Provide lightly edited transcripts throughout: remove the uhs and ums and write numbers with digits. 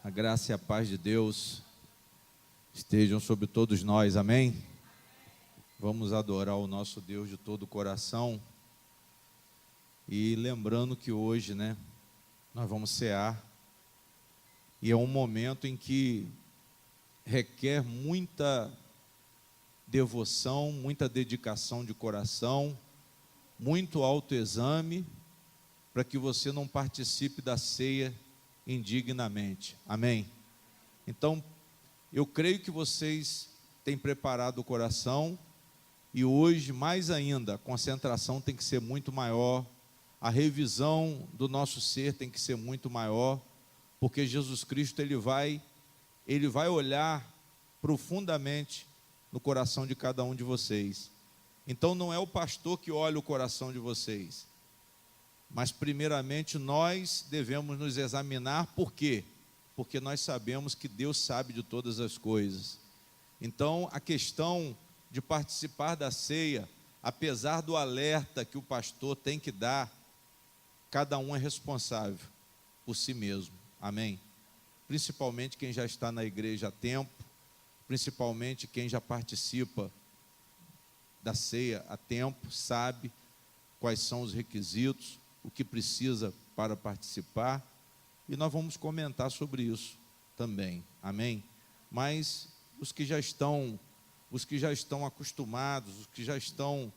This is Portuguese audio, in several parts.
A graça e a paz de Deus estejam sobre todos nós, amém? Vamos adorar o nosso Deus de todo o coração. E lembrando que hoje, nós vamos cear. E é um momento em que requer muita devoção, muita dedicação de coração, muito autoexame, para que você não participe da ceia indignamente, amém? Então, eu creio que vocês têm preparado o coração, e hoje, mais ainda, a concentração tem que ser muito maior, a revisão do nosso ser tem que ser muito maior, porque Jesus Cristo, Ele vai olhar profundamente no coração de cada um de vocês. Então, não é o pastor que olha o coração de vocês, mas primeiramente nós devemos nos examinar. Por quê? Porque nós sabemos que Deus sabe de todas as coisas. Então, a questão de participar da ceia, apesar do alerta que o pastor tem que dar, cada um é responsável por si mesmo, amém? Principalmente quem já está na igreja há tempo, principalmente quem já participa da ceia há tempo, sabe quais são os requisitos, o que precisa para participar, e nós vamos comentar sobre isso também, amém? Mas os que já estão acostumados, os que já estão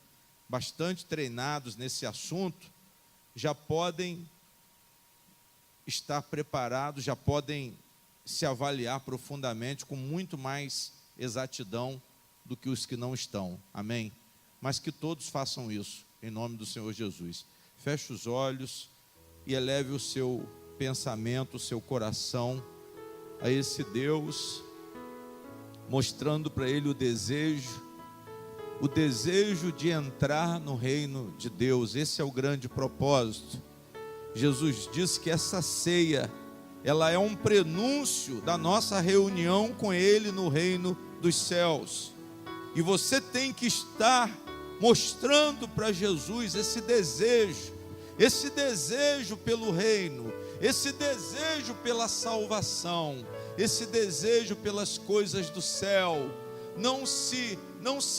bastante treinados nesse assunto, já podem estar preparados, já podem se avaliar profundamente, com muito mais exatidão do que os que não estão, amém? Mas que todos façam isso, em nome do Senhor Jesus. Feche os olhos e eleve o seu pensamento, o seu coração a esse Deus, mostrando para Ele o desejo de entrar no reino de Deus. Esse é o grande propósito. Jesus disse que essa ceia, ela é um prenúncio da nossa reunião com Ele no reino dos céus. E você tem que estar mostrando para Jesus esse desejo pelo reino, esse desejo pela salvação, esse desejo pelas coisas do céu. Não se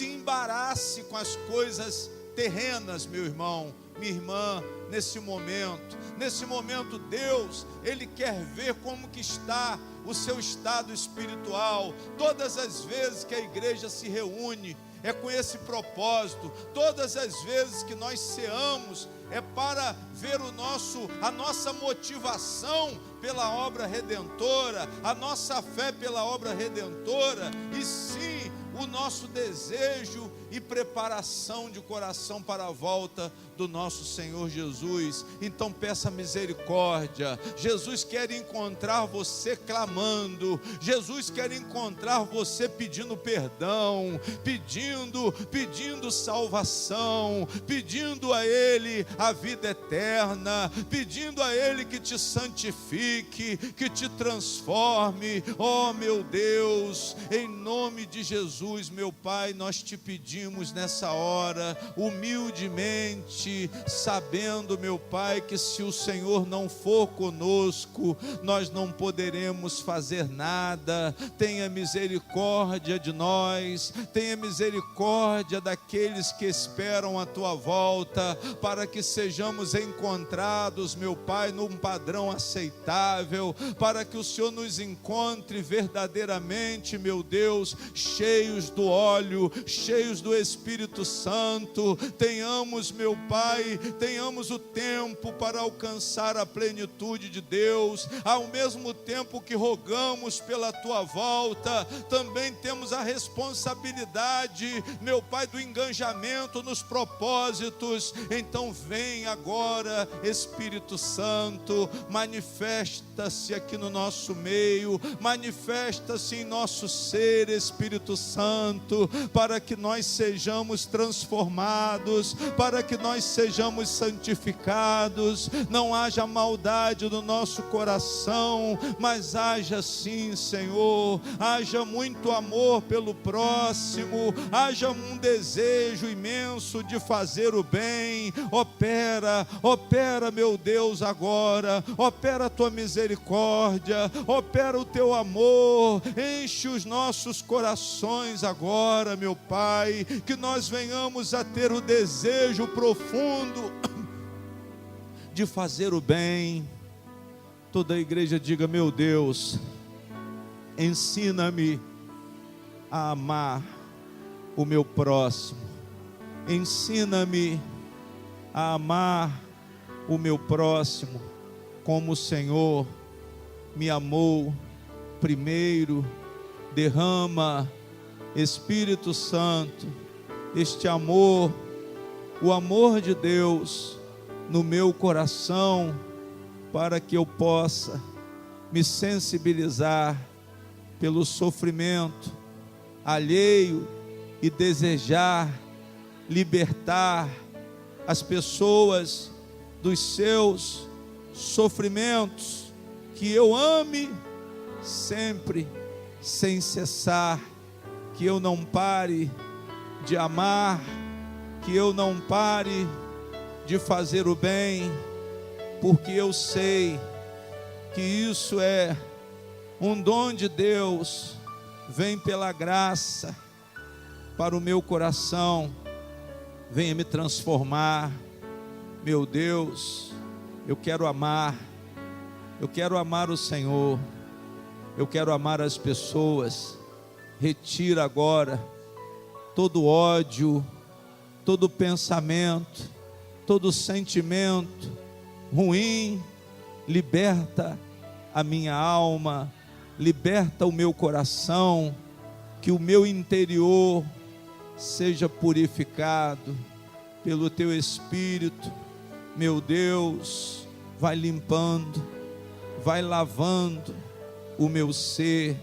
embarace com as coisas terrenas, meu irmão, minha irmã. Nesse momento Deus, Ele quer ver como que está o seu estado espiritual. Todas as vezes que a igreja se reúne, é com esse propósito. Todas as vezes que nós ceamos, é para ver a nossa motivação pela obra redentora, a nossa fé pela obra redentora, e sim o nosso desejo e preparação de coração para a volta do nosso Senhor Jesus. Então peça misericórdia. Jesus quer encontrar você clamando, Jesus quer encontrar você pedindo perdão, pedindo salvação, pedindo a Ele a vida eterna, pedindo a Ele que te santifique, que te transforme. Oh meu Deus, em nome de Jesus, meu Pai, nós te pedimos nessa hora, humildemente, sabendo, meu Pai, que se o Senhor não for conosco, nós não poderemos fazer nada. Tenha misericórdia de nós, tenha misericórdia daqueles que esperam a tua volta, para que sejamos encontrados, meu Pai, num padrão aceitável, para que o Senhor nos encontre verdadeiramente, meu Deus, cheios do óleo, cheios do Espírito Santo. Tenhamos, meu Pai, tenhamos o tempo para alcançar a plenitude de Deus. Ao mesmo tempo que rogamos pela tua volta, também temos a responsabilidade, meu Pai, do engajamento nos propósitos. Então vem agora, Espírito Santo, manifesta-se aqui no nosso meio, manifesta-se em nosso ser, Espírito Santo, para que nós sejamos transformados, para que nós sejamos santificados. Não haja maldade no nosso coração, mas haja sim, Senhor, haja muito amor pelo próximo, haja um desejo imenso de fazer o bem. Opera, meu Deus, agora, opera a tua misericórdia misericórdia, opera o teu amor, enche os nossos corações agora, meu Pai, que nós venhamos a ter o desejo profundo de fazer o bem. Toda a igreja diga: meu Deus, ensina-me a amar o meu próximo, ensina-me a amar o meu próximo como o Senhor me amou primeiro. Derrama, Espírito Santo, este amor, o amor de Deus no meu coração, para que eu possa me sensibilizar pelo sofrimento alheio e desejar libertar as pessoas dos seus sofrimentos, que eu ame sempre, sem cessar, que eu não pare de amar, que eu não pare de fazer o bem, porque eu sei que isso é um dom de Deus, vem pela graça para o meu coração. Venha me transformar, meu Deus. Eu quero amar o Senhor, eu quero amar as pessoas. Retira agora todo ódio, todo pensamento, todo sentimento ruim, liberta a minha alma, liberta o meu coração, que o meu interior seja purificado pelo teu Espírito. Meu Deus, vai limpando, vai lavando o meu ser,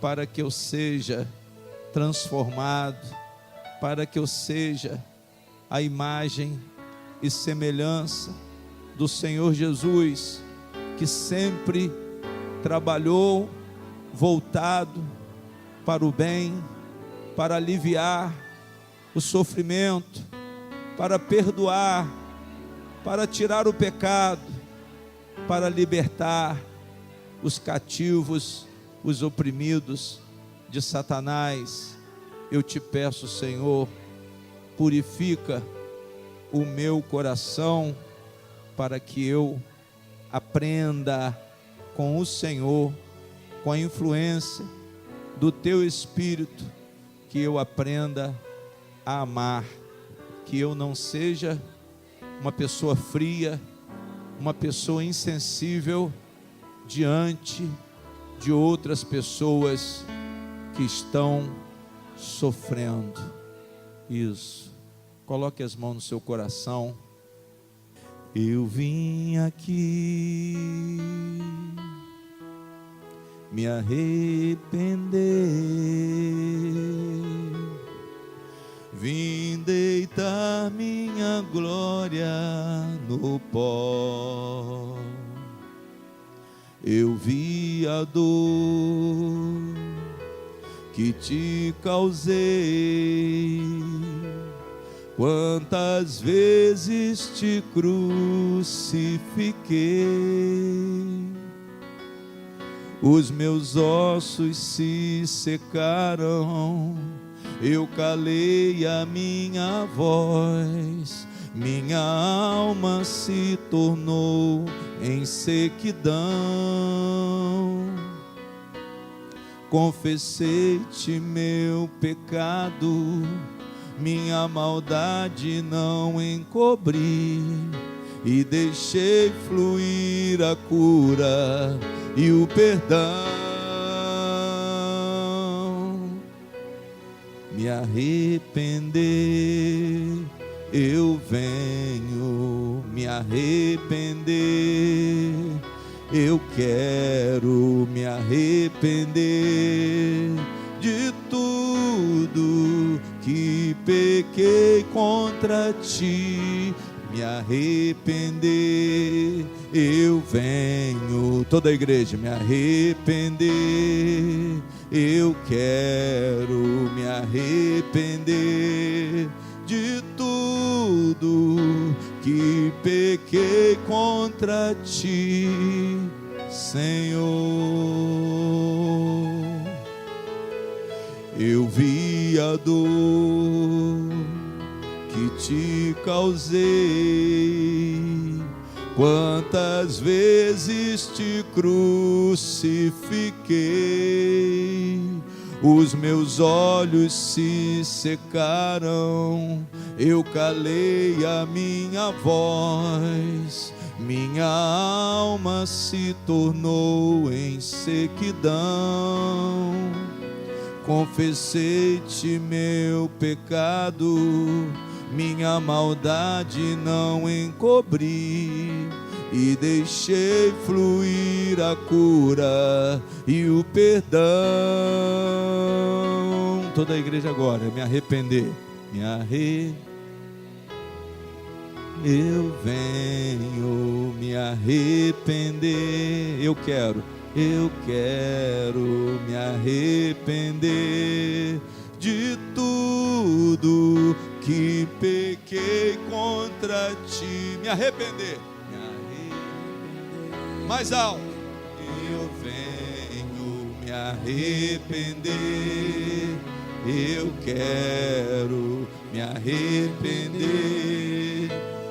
para que eu seja transformado, para que eu seja a imagem e semelhança do Senhor Jesus, que sempre trabalhou voltado para o bem, para aliviar o sofrimento, para perdoar, para tirar o pecado, para libertar os cativos, os oprimidos de Satanás. Eu te peço, Senhor, purifica o meu coração, para que eu aprenda com o Senhor, com a influência do teu Espírito, que eu aprenda a amar, que eu não seja uma pessoa fria, uma pessoa insensível diante de outras pessoas que estão sofrendo. Isso. Coloque as mãos no seu coração. Eu vim aqui me arrepender, vim deitar minha glória no pó. Eu vi a dor que te causei, quantas vezes te crucifiquei. Os meus ossos se secaram, eu calei a minha voz, minha alma se tornou em sequidão. Confessei-te meu pecado, minha maldade não encobri, e deixei fluir a cura e o perdão. Me arrepender, eu venho me arrepender. Eu quero me arrepender de tudo que pequei contra ti. Me arrepender, eu venho, toda a igreja, me arrepender. Eu quero me arrepender de tudo que pequei contra ti. Senhor. Eu vi a dor que te causei, quantas vezes te crucifiquei. Os meus olhos se secaram, eu calei a minha voz, minha alma se tornou em sequidão. Confessei-te meu pecado, minha maldade não encobri, e deixei fluir a cura e o perdão. Toda a igreja agora, me arrepender, eu venho me arrepender, eu quero me arrepender de tudo que pequei contra ti. Me arrepender, mais alto. Eu venho me arrepender, eu quero me arrepender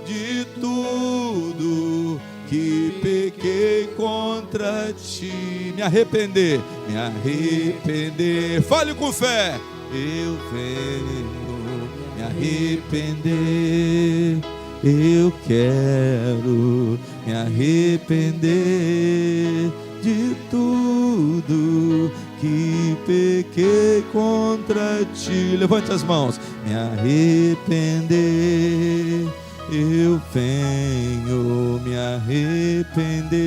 de tudo que pequei contra ti. Me arrepender, fale com fé. Eu venho me arrepender, eu quero me arrepender de tudo que pequei contra ti. Levante as mãos. Me arrepender, eu venho me arrepender,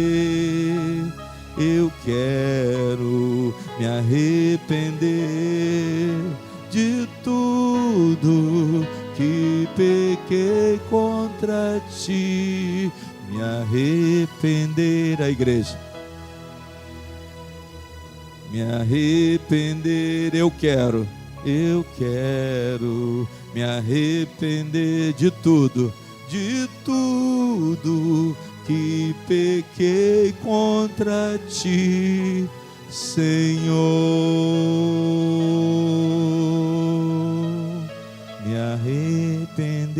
eu quero me arrepender de tudo que pequei contra ti. Me arrepender, a igreja. Me arrepender, eu quero me arrepender de tudo que pequei contra ti, Senhor. Me arrepender,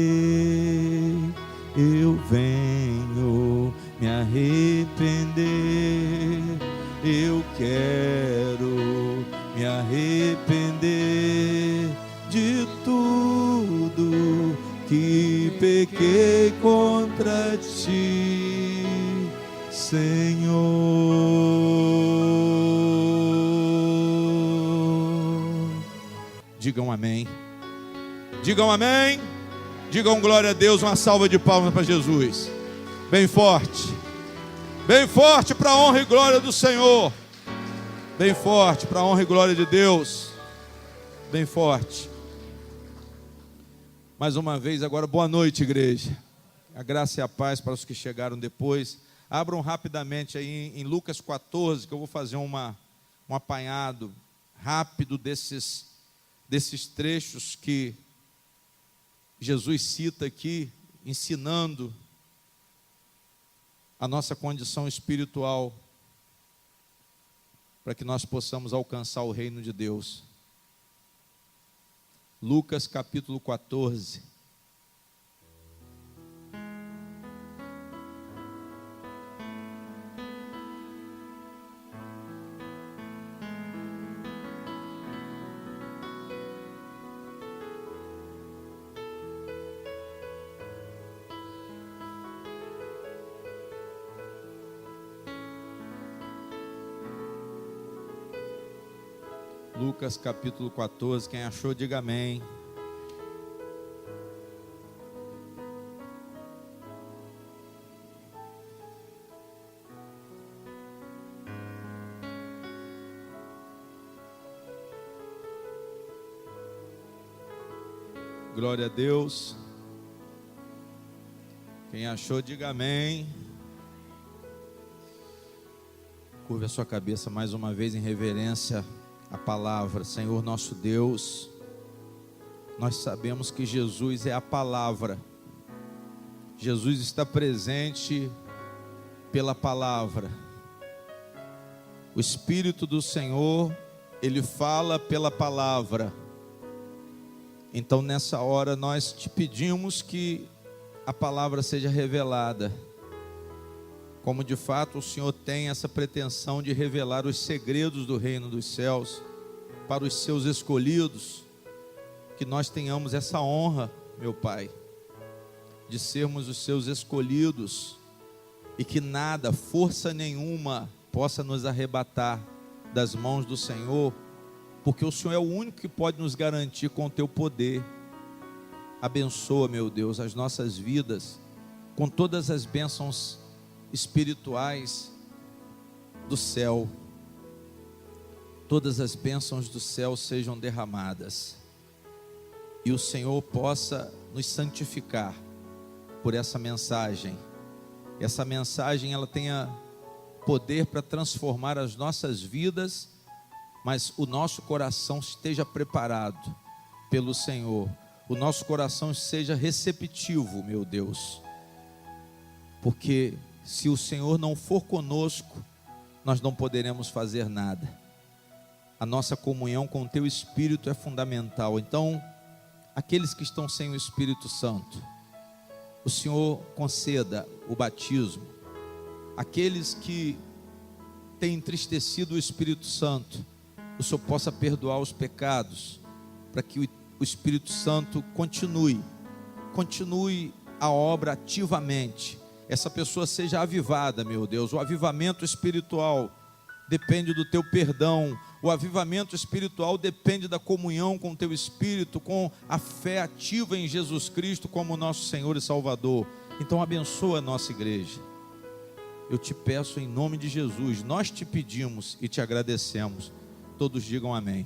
eu venho me arrepender, eu quero me arrepender de tudo que pequei contra ti, Senhor. Digam amém. Digam amém. Digam glória a Deus. Uma salva de palmas para Jesus. Bem forte. Bem forte para a honra e glória do Senhor. Bem forte para a honra e glória de Deus. Bem forte. Mais uma vez, agora, boa noite, igreja. A graça e a paz para os que chegaram depois. Abram rapidamente aí em Lucas 14, que eu vou fazer um apanhado rápido desses trechos que Jesus cita aqui, ensinando a nossa condição espiritual, para que nós possamos alcançar o reino de Deus. Lucas capítulo 14. Lucas capítulo 14, quem achou, diga amém. Glória a Deus. Quem achou, diga amém. Curve a sua cabeça mais uma vez em reverência à palavra. Senhor nosso Deus, nós sabemos que Jesus é a palavra. Jesus está presente pela palavra. O Espírito do Senhor, Ele fala pela palavra. Então nessa hora nós te pedimos que a palavra seja revelada, como de fato o Senhor tem essa pretensão de revelar os segredos do reino dos céus para os seus escolhidos. Que nós tenhamos essa honra, meu Pai, de sermos os seus escolhidos, e que nada, força nenhuma, possa nos arrebatar das mãos do Senhor, porque o Senhor é o único que pode nos garantir com o teu poder. Abençoa, meu Deus, as nossas vidas com todas as bênçãos espirituais do céu. Todas as bênçãos do céu sejam derramadas, e o Senhor possa nos santificar por essa mensagem. Essa mensagem ela tenha poder para transformar as nossas vidas, mas o nosso coração esteja preparado pelo Senhor. O nosso coração seja receptivo, meu Deus, porque se o Senhor não for conosco, nós não poderemos fazer nada. A nossa comunhão com o teu Espírito é fundamental. Então, aqueles que estão sem o Espírito Santo, o Senhor conceda o batismo. Aqueles que têm entristecido o Espírito Santo, o Senhor possa perdoar os pecados, para que o Espírito Santo continue a obra ativamente. Essa pessoa seja avivada, meu Deus. O avivamento espiritual depende do teu perdão. O avivamento espiritual depende da comunhão com o teu Espírito, com a fé ativa em Jesus Cristo como nosso Senhor e Salvador. Então abençoa a nossa igreja. Eu te peço em nome de Jesus. Nós te pedimos e te agradecemos. Todos digam amém.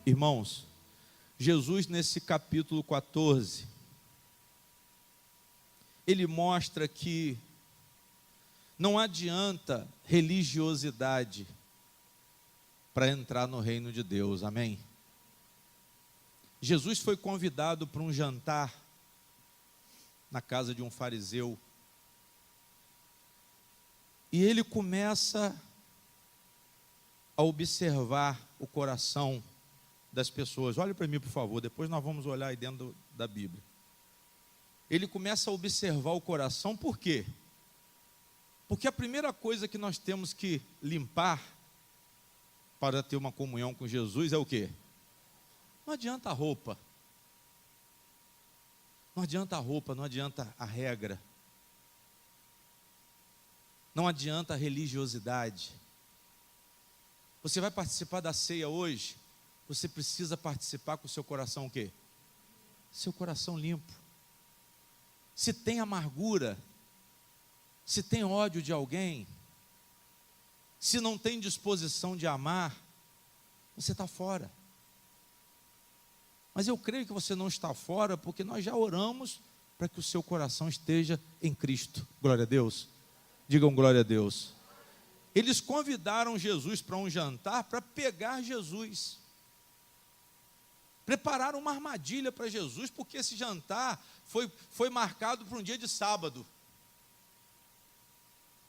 Irmãos, Jesus nesse capítulo 14, ele mostra que não adianta religiosidade para entrar no reino de Deus, amém? Jesus foi convidado para um jantar na casa de um fariseu, e ele começa a observar o coração das pessoas. Olhe para mim, por favor, depois nós vamos olhar aí dentro da Bíblia. Ele começa a observar o coração, por quê? Porque a primeira coisa que nós temos que limpar para ter uma comunhão com Jesus é o quê? Não adianta a roupa. Não adianta a roupa, não adianta a regra. Não adianta a religiosidade. Você vai participar da ceia hoje, você precisa participar com o seu coração o quê? Seu coração limpo. Se tem amargura, se tem ódio de alguém, se não tem disposição de amar, você está fora. Mas eu creio que você não está fora, porque nós já oramos para que o seu coração esteja em Cristo. Glória a Deus. Digam glória a Deus. Eles convidaram Jesus para um jantar para pegar Jesus. Prepararam uma armadilha para Jesus, porque esse jantar foi marcado para um dia de sábado.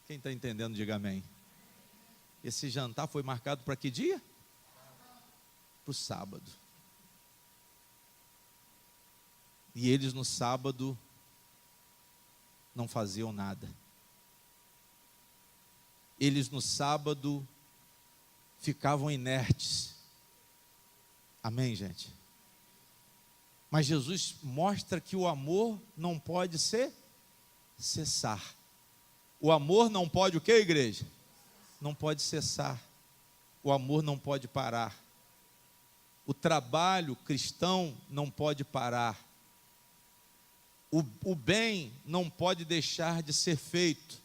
Quem está entendendo, diga amém. Esse jantar foi marcado para que dia? Para o sábado. E eles no sábado não faziam nada. Eles no sábado ficavam inertes. Amém, gente? Mas Jesus mostra que o amor não pode cessar. O amor não pode o quê, igreja? Não pode cessar. O amor não pode parar. O trabalho cristão não pode parar. O bem não pode deixar de ser feito.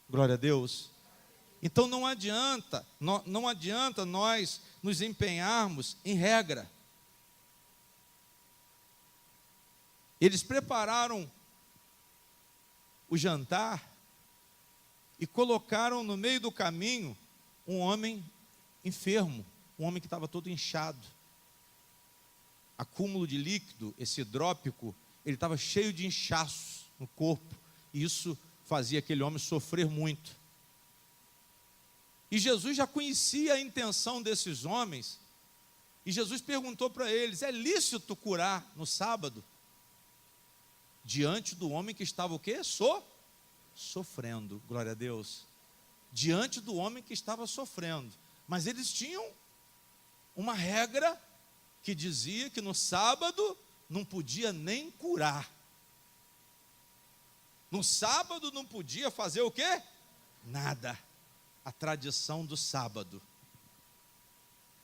Glória a Deus. Então não adianta nós nos empenharmos em regra. Eles prepararam o jantar e colocaram no meio do caminho um homem enfermo, um homem que estava todo inchado. Acúmulo de líquido, esse hidrópico, ele estava cheio de inchaços no corpo, e isso fazia aquele homem sofrer muito. E Jesus já conhecia a intenção desses homens. E Jesus perguntou para eles: é lícito curar no sábado? Diante do homem que estava o quê? Sofrendo, glória a Deus. Diante do homem que estava sofrendo. Mas eles tinham uma regra que dizia que no sábado não podia nem curar. No sábado não podia fazer o quê? Nada. A tradição do sábado.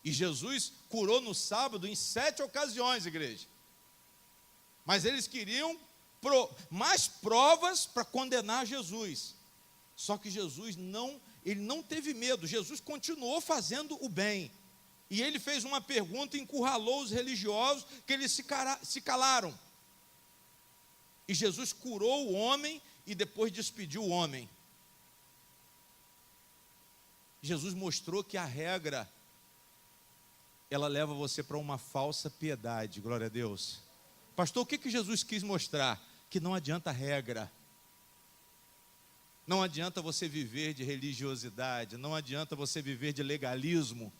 E Jesus curou no sábado em 7 ocasiões, igreja. Mas eles queriam mais provas para condenar Jesus. Só que Jesus ele não teve medo. Jesus continuou fazendo o bem. E ele fez uma pergunta e encurralou os religiosos, que eles se calaram. E Jesus curou o homem e depois despediu o homem. Jesus mostrou que a regra, ela leva você para uma falsa piedade, glória a Deus. Pastor, o que Jesus quis mostrar? Que não adianta regra. Não adianta você viver de religiosidade, não adianta você viver de legalismo.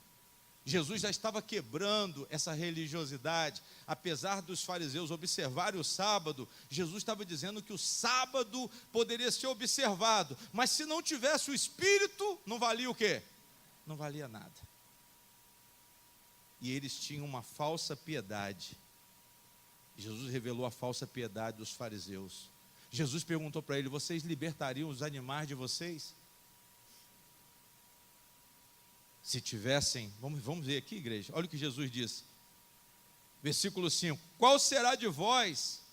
Jesus já estava quebrando essa religiosidade. Apesar dos fariseus observarem o sábado, Jesus estava dizendo que o sábado poderia ser observado, mas se não tivesse o Espírito, não valia o quê? Não valia nada. E eles tinham uma falsa piedade. Jesus revelou a falsa piedade dos fariseus. Jesus perguntou para ele: vocês libertariam os animais de vocês? Se tivessem, vamos ver aqui, igreja, olha o que Jesus disse. Versículo 5: qual será de vós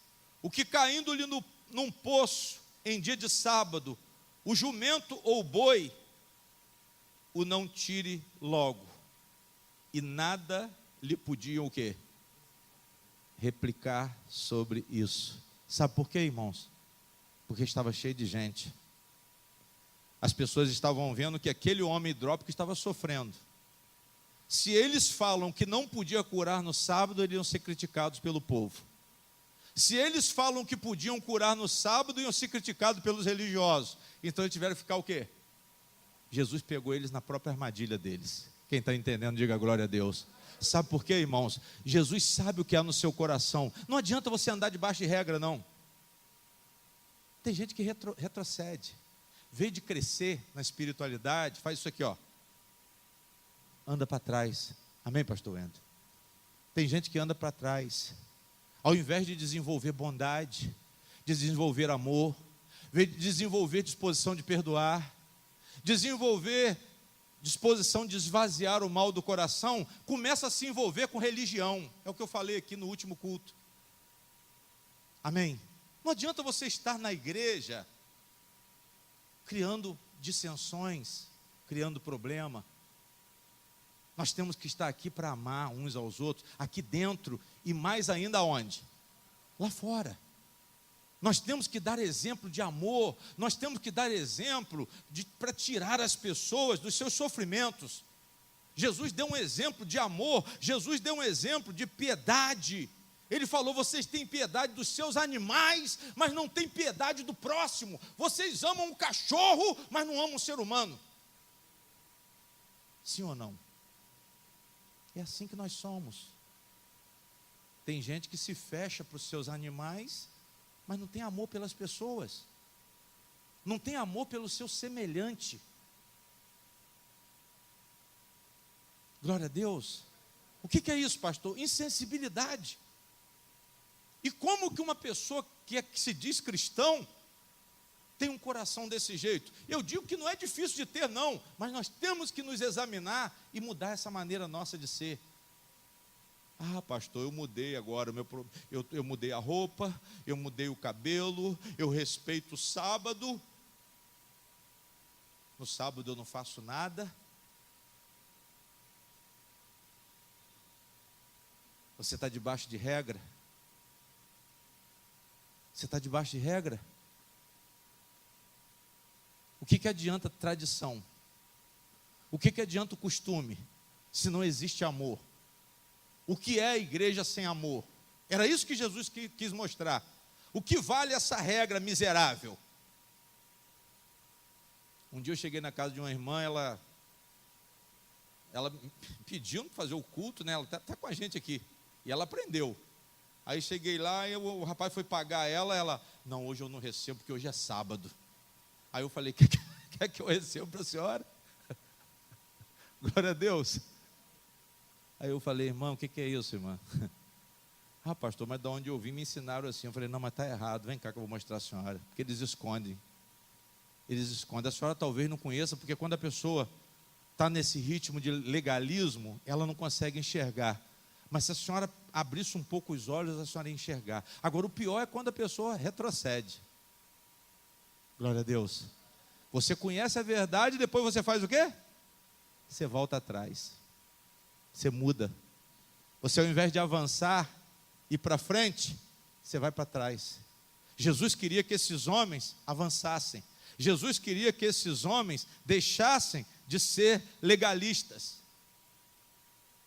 o que caindo-lhe num poço em dia de sábado, o jumento ou o boi, o não tire logo? E nada lhe podiam o quê? Replicar sobre isso. Sabe por quê, irmãos? Porque estava cheio de gente. As pessoas estavam vendo que aquele homem hidrópico estava sofrendo. Se eles falam que não podia curar no sábado, eles iam ser criticados pelo povo. Se eles falam que podiam curar no sábado, iam ser criticados pelos religiosos. Então eles tiveram que ficar o quê? Jesus pegou eles na própria armadilha deles. Quem está entendendo, diga glória a Deus. Sabe por quê, irmãos? Jesus sabe o que há no seu coração. Não adianta você andar debaixo de regra, não. Tem gente que retrocede. Vê de crescer na espiritualidade, faz isso aqui, ó. Anda para trás. Amém, pastor Wendel? Tem gente que anda para trás. Ao invés de desenvolver bondade, desenvolver amor, desenvolver disposição de perdoar, desenvolver disposição de esvaziar o mal do coração, começa a se envolver com religião. É o que eu falei aqui no último culto. Amém? Não adianta você estar na igreja criando dissensões, criando problema. Nós temos que estar aqui para amar uns aos outros, aqui dentro e mais ainda onde? Lá fora. Nós temos que dar exemplo de amor, nós temos que dar exemplo para tirar as pessoas dos seus sofrimentos. Jesus deu um exemplo de amor, Jesus deu um exemplo de piedade. Ele falou: vocês têm piedade dos seus animais, mas não têm piedade do próximo. Vocês amam o cachorro, mas não amam o ser humano. Sim ou não? É assim que nós somos. Tem gente que se fecha para os seus animais, mas não tem amor pelas pessoas. Não tem amor pelo seu semelhante. Glória a Deus. O que é isso, pastor? Insensibilidade. E como que uma pessoa que se diz cristão tem um coração desse jeito? Eu digo que não é difícil de ter, não, mas nós temos que nos examinar e mudar essa maneira nossa de ser. Ah, pastor, eu mudei agora, eu mudei a roupa, eu mudei o cabelo, eu respeito o sábado. No sábado eu não faço nada. Você está debaixo de regra? Você está debaixo de regra? O que adianta tradição? O que adianta o costume, se não existe amor? O que é a igreja sem amor? Era isso que Jesus quis mostrar. O que vale essa regra miserável? Um dia eu cheguei na casa de uma irmã, ela ela pediu para fazer o culto, né? Ela está com a gente aqui. E ela aprendeu. Aí cheguei lá, e o rapaz foi pagar ela, não, hoje eu não recebo, porque hoje é sábado. Aí eu falei, quer que eu recebo para a senhora? Glória a Deus. Aí eu falei, irmão, o que é isso, irmã? Ah, pastor, mas de onde eu vim me ensinaram assim. Eu falei, não, mas está errado, vem cá que eu vou mostrar a senhora. Porque eles escondem. Eles escondem. A senhora talvez não conheça, porque quando a pessoa está nesse ritmo de legalismo, ela não consegue enxergar. Mas se a senhora abrisse um pouco os olhos, a senhora ia enxergar. Agora, o pior é quando a pessoa retrocede. Glória a Deus. Você conhece a verdade e depois você faz o quê? Você volta atrás. Você muda. Você, ao invés de avançar, ir para frente, você vai para trás. Jesus queria que esses homens avançassem. Jesus queria que esses homens deixassem de ser legalistas.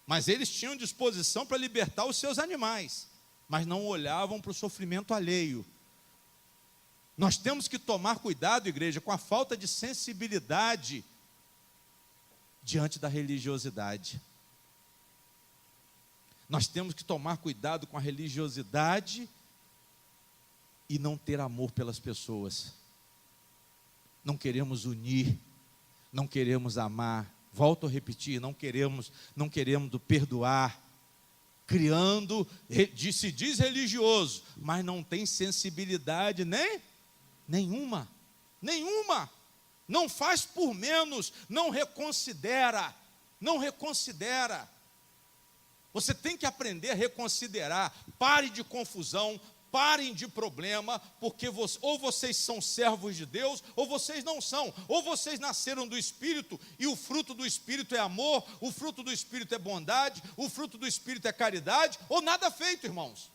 Mas eles tinham disposição para libertar os seus animais, mas não olhavam para o sofrimento alheio. Nós temos que tomar cuidado, igreja, com a falta de sensibilidade diante da religiosidade. Nós temos que tomar cuidado com a religiosidade e não ter amor pelas pessoas. Não queremos unir, não queremos amar. Volto a repetir, não queremos perdoar. Criando, se diz religioso, mas não tem sensibilidade nenhuma. Não faz por menos, não reconsidera. Você tem que aprender a reconsiderar. Pare de confusão, parem de problema, porque ou vocês são servos de Deus, ou vocês não são. Ou vocês nasceram do Espírito, e o fruto do Espírito é amor, o fruto do Espírito é bondade, o fruto do Espírito é caridade, ou nada feito, irmãos.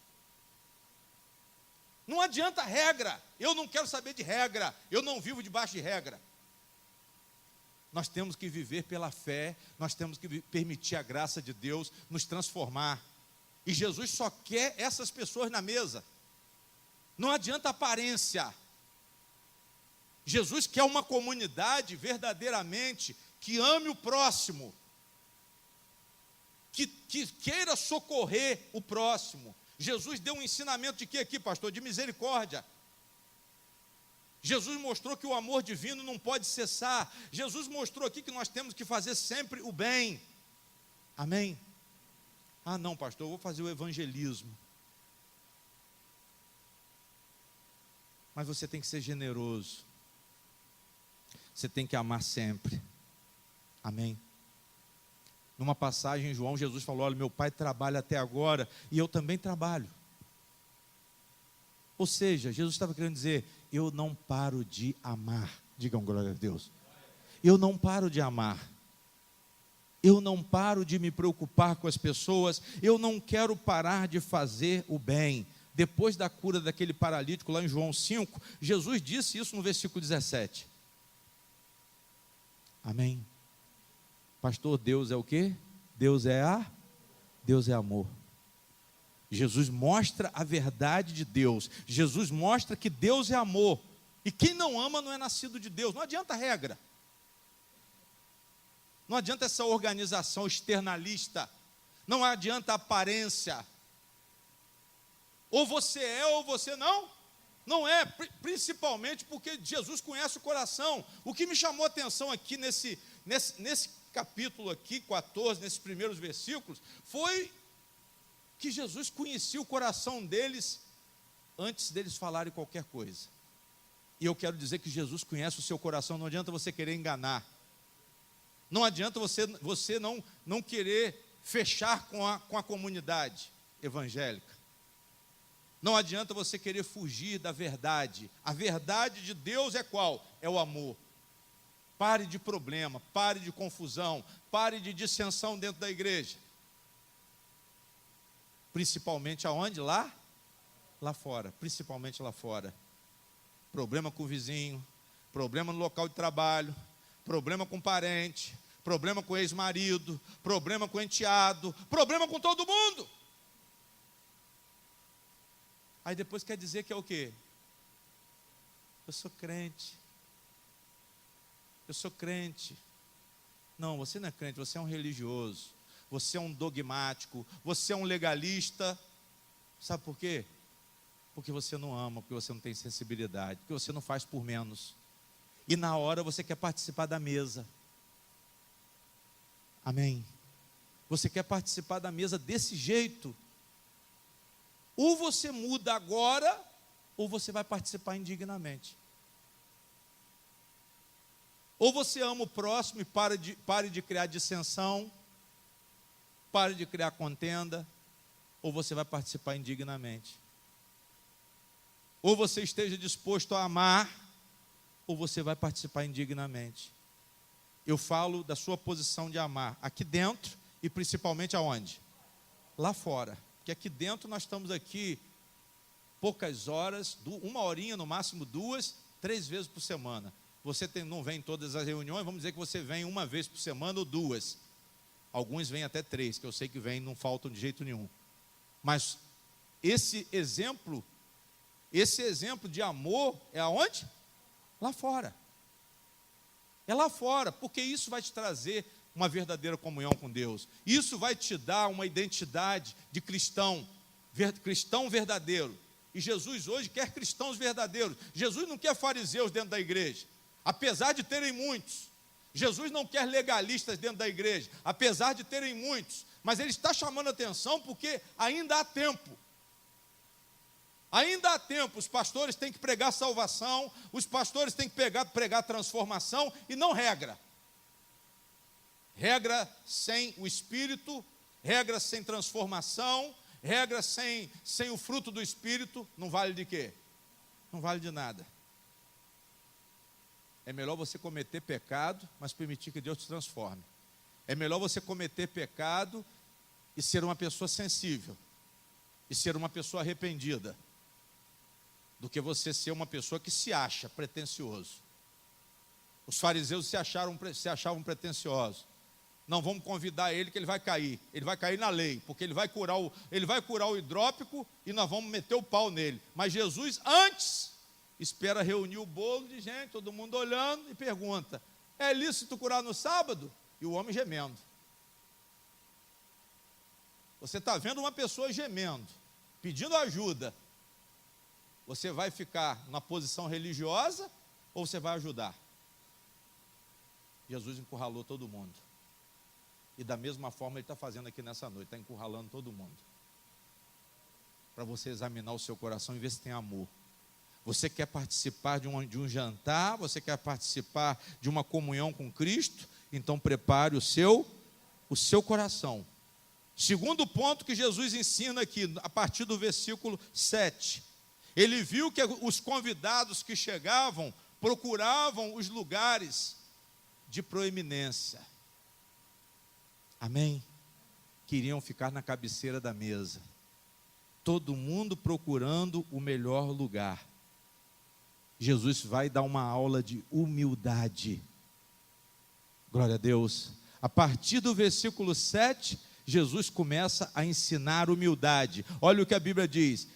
Não adianta regra. Eu não quero saber de regra. Eu não vivo debaixo de regra. Nós temos que viver pela fé, nós temos que permitir a graça de Deus nos transformar. E Jesus só quer essas pessoas na mesa. Não adianta aparência. Jesus quer uma comunidade verdadeiramente que ame o próximo, que queira socorrer o próximo. Jesus deu um ensinamento de quê aqui, pastor? De misericórdia. Jesus mostrou que o amor divino não pode cessar. Jesus mostrou aqui que nós temos que fazer sempre o bem. Amém? Ah, não, pastor, eu vou fazer o evangelismo. Mas você tem que ser generoso. Você tem que amar sempre. Amém? Numa passagem em João, Jesus falou, olha, meu pai trabalha até agora e eu também trabalho. Ou seja, Jesus estava querendo dizer, eu não paro de amar. Digam glória a Deus. Eu não paro de amar. Eu não paro de me preocupar com as pessoas. Eu não quero parar de fazer o bem. Depois da cura daquele paralítico lá em João 5, Jesus disse isso no versículo 17. Amém? Pastor, Deus é o quê? Deus é amor. Jesus mostra a verdade de Deus. Jesus mostra que Deus é amor. E quem não ama não é nascido de Deus. Não adianta regra. Não adianta essa organização externalista. Não adianta aparência. Ou você é ou você não é. Principalmente porque Jesus conhece o coração. O que me chamou a atenção aqui nesse capítulo aqui, 14, nesses primeiros versículos, foi que Jesus conhecia o coração deles antes deles falarem qualquer coisa. E eu quero dizer que Jesus conhece o seu coração. Não adianta você querer enganar. Não adianta você não querer fechar com a comunidade evangélica. Não adianta você querer fugir da verdade. A verdade de Deus é qual? É o amor. Pare de problema, pare de confusão, pare de dissensão dentro da igreja. Principalmente aonde? Lá fora, principalmente lá fora. Problema com o vizinho, problema no local de trabalho, problema com parente, problema com o ex-marido, problema com o enteado, problema com todo mundo. Aí depois quer dizer que é o quê? Eu sou crente. Não, você não é crente, você é um religioso, você é um dogmático, você é um legalista. Sabe por quê? Porque você não ama, porque você não tem sensibilidade, porque você não faz por menos. E na hora você quer participar da mesa. Amém? Você quer participar da mesa desse jeito. Ou você muda agora, ou você vai participar indignamente. Ou você ama o próximo e pare de criar dissensão, pare de criar contenda, ou você vai participar indignamente. Ou você esteja disposto a amar, ou você vai participar indignamente. Eu falo da sua posição de amar, aqui dentro e principalmente aonde? Lá fora. Porque aqui dentro nós estamos aqui poucas horas, 1 horinha, no máximo 2, 3 vezes por semana. Você não vem em todas as reuniões, vamos dizer que você vem 1 vez por semana ou 2. Alguns vêm até 3, que eu sei que vêm, não faltam de jeito nenhum. Mas esse exemplo de amor é aonde? Lá fora. É lá fora, porque isso vai te trazer uma verdadeira comunhão com Deus. Isso vai te dar uma identidade de cristão verdadeiro. E Jesus hoje quer cristãos verdadeiros. Jesus não quer fariseus dentro da igreja, apesar de terem muitos. Jesus não quer legalistas dentro da igreja, apesar de terem muitos. Mas ele está chamando a atenção porque ainda há tempo. Ainda há tempo, os pastores têm que pregar salvação, os pastores têm que pregar transformação e não regra. Regra sem o Espírito, regra sem transformação, regra sem o fruto do Espírito, não vale de quê? Não vale de nada. É melhor você cometer pecado, mas permitir que Deus te transforme. É melhor você cometer pecado e ser uma pessoa sensível, e ser uma pessoa arrependida, do que você ser uma pessoa que se acha pretensioso. Os fariseus se achavam pretensiosos. Não, vamos convidar ele que ele vai cair na lei, porque ele vai curar o hidrópico e nós vamos meter o pau nele. Mas Jesus antes espera reunir o bolo de gente, todo mundo olhando, e pergunta: é lícito curar no sábado? E o homem gemendo. Você está vendo uma pessoa gemendo, pedindo ajuda. Você vai ficar na posição religiosa ou você vai ajudar? Jesus encurralou todo mundo. E da mesma forma ele está fazendo aqui nessa noite, está encurralando todo mundo. Para você examinar o seu coração e ver se tem amor. Você quer participar de um jantar, você quer participar de uma comunhão com Cristo? Então prepare o seu coração. Segundo ponto que Jesus ensina aqui, a partir do versículo 7. Ele viu que os convidados que chegavam procuravam os lugares de proeminência. Amém? Queriam ficar na cabeceira da mesa. Todo mundo procurando o melhor lugar. Jesus vai dar uma aula de humildade. Glória a Deus. A partir do versículo 7, Jesus começa a ensinar humildade. Olha o que a Bíblia diz.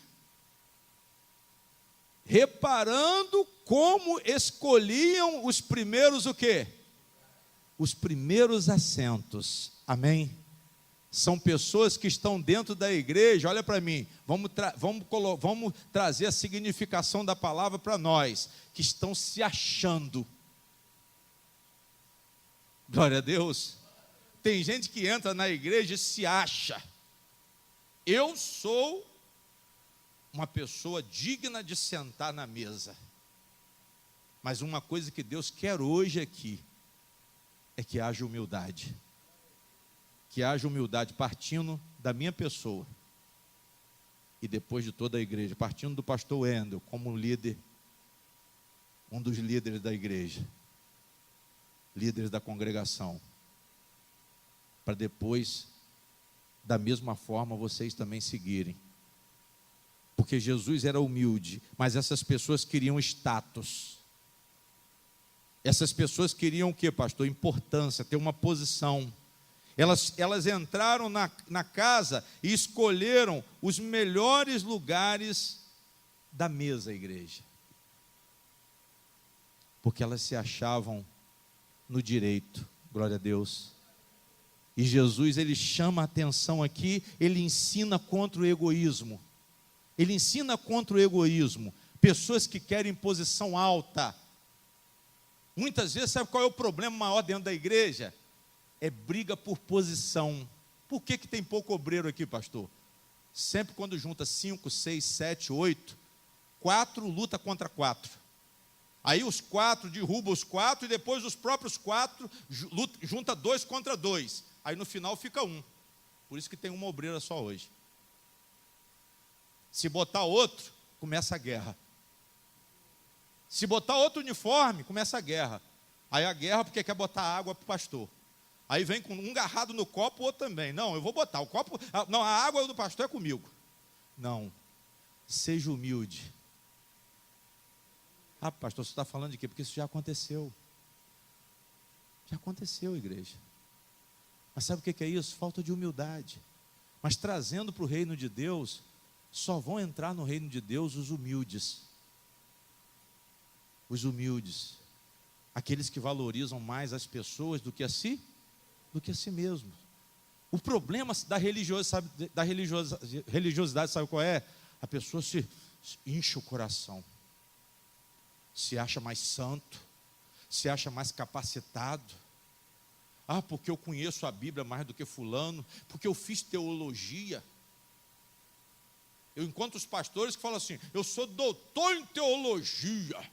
Reparando como escolhiam os primeiros o quê? Os primeiros assentos. Amém? São pessoas que estão dentro da igreja. Olha para mim, vamos trazer a significação da palavra para nós, que estão se achando. Glória a Deus. Tem gente que entra na igreja e se acha. Eu sou uma pessoa digna de sentar na mesa. Mas uma coisa que Deus quer hoje aqui é que haja humildade. Que haja humildade partindo da minha pessoa e depois de toda a igreja, partindo do pastor Wendel como líder, um dos líderes da igreja, líderes da congregação, para depois, da mesma forma, vocês também seguirem. Porque Jesus era humilde, mas essas pessoas queriam status. Essas pessoas queriam o quê, pastor? Importância, ter uma posição. Elas entraram na casa e escolheram os melhores lugares da mesa, igreja. Porque elas se achavam no direito Glória a Deus. E Jesus, ele chama a atenção aqui, ele ensina contra o egoísmo. Ele ensina contra o egoísmo. Pessoas que querem posição alta. Muitas vezes, sabe qual é o problema maior dentro da igreja? É briga por posição. Por que tem pouco obreiro aqui, pastor? Sempre quando junta 5, 6, 7, 8, 4 luta contra 4. Aí os 4 derrubam os 4 e depois os próprios 4 junta 2 contra 2. Aí no final fica 1. Por isso que tem uma obreira só hoje. Se botar outro, começa a guerra. Se botar outro uniforme, começa a guerra. Aí a guerra porque quer botar água para o pastor. Aí vem com um garrado no copo, o outro também. Não, eu vou botar o copo. Não, a água do pastor é comigo. Não, seja humilde. Ah, pastor, você está falando de quê? Porque isso já aconteceu. Já aconteceu, igreja. Mas sabe o que é isso? Falta de humildade. Mas trazendo para o reino de Deus, só vão entrar no reino de Deus os humildes. Os humildes. Aqueles que valorizam mais as pessoas do que a si mesmo. O problema da religiosidade, sabe qual é? A pessoa se enche o coração. Se acha mais santo, se acha mais capacitado. Ah, porque eu conheço a Bíblia mais do que fulano, porque eu fiz teologia. Eu encontro os pastores que falam assim, eu sou doutor em teologia.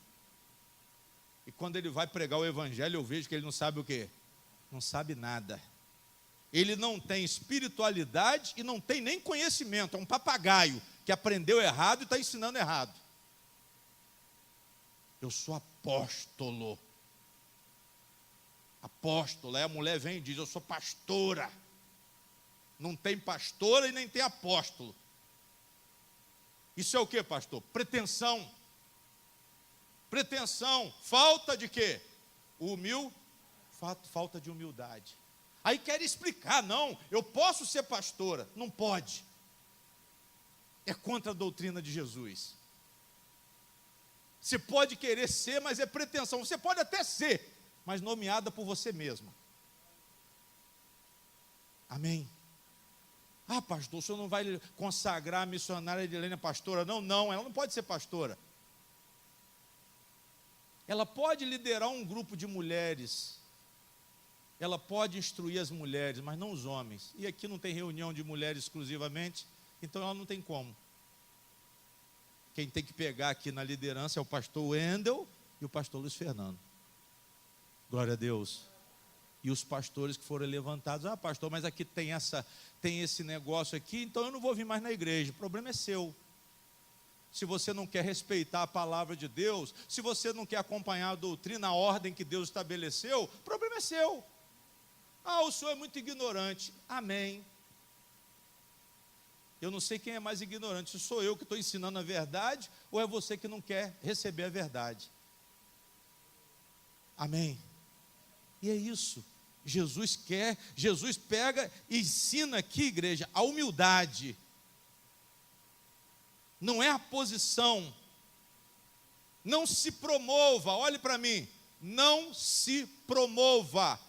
E quando ele vai pregar o evangelho, eu vejo que ele não sabe o quê? Não sabe nada. Ele não tem espiritualidade e não tem nem conhecimento. É um papagaio que aprendeu errado e está ensinando errado. Eu sou apóstolo. Apóstolo, aí a mulher vem e diz, eu sou pastora. Não tem pastora e nem tem apóstolo. Isso é o que, pastor? Pretensão. Pretensão. Falta de quê? Falta de humildade. Aí quer explicar, não, eu posso ser pastora. Não pode. É contra a doutrina de Jesus. Você pode querer ser, mas é pretensão. Você pode até ser, mas nomeada por você mesma. Amém? Ah, pastor, o senhor não vai consagrar a missionária Edilene pastora? Não, ela não pode ser pastora. Ela pode liderar um grupo de mulheres. Ela pode instruir as mulheres, mas não os homens. E aqui não tem reunião de mulheres exclusivamente, então ela não tem como. Quem tem que pegar aqui na liderança é o pastor Wendel e o pastor Luiz Fernando. Glória a Deus. E os pastores que foram levantados, ah, pastor, mas aqui tem esse negócio aqui, então eu não vou vir mais na igreja. O problema é seu. Se você não quer respeitar a palavra de Deus, se você não quer acompanhar a doutrina, a ordem que Deus estabeleceu, o problema é seu. Ah, o senhor é muito ignorante. Amém. Eu não sei quem é mais ignorante, se sou eu que estou ensinando a verdade, ou é você que não quer receber a verdade. Amém. E é isso. Jesus pega e ensina aqui, igreja, a humildade. Não é a posição. Não se promova, olhe para mim. Não se promova.